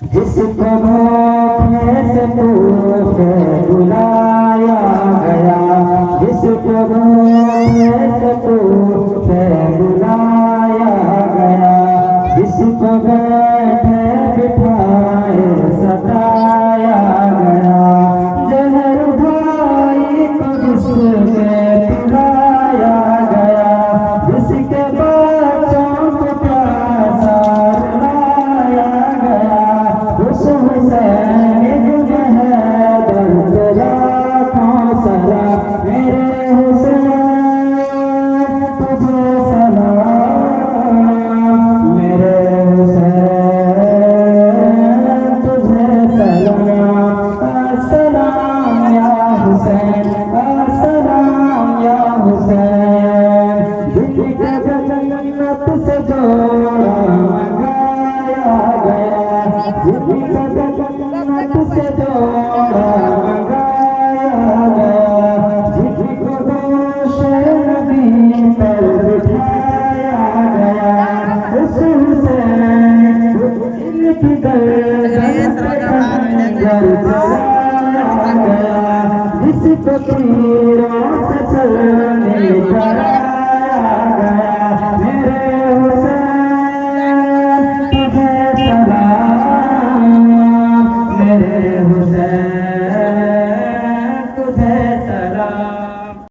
जिसको धोखे से तुझे बुलाया गया, जिसको धोखे से तुझे बुलाया गया, जिसको बैठे बिठाए सताया गया, जहर भाई को जिसके पिलाया गया, जिसके बच्चों को प्यासा रुलाया गया, उस हुसैन जो है दर्द लाखों सरा, मेरे हुसैन तुझे सलाम, मेरे हुसैन तुझे सलाम, अस्सलाम या हुसैन, अस्सलाम या हुसैन, जिनका जन्नत से जोड़ा मंगाया गया, जिनका जन्नत से जोड़ा मंगाया गया, जिनको दोषे नबी पर बिठाया गया, उस हुसैन इनकी गर्दन पे खंजर चलाया गया, जिसको तीरों से चलने चला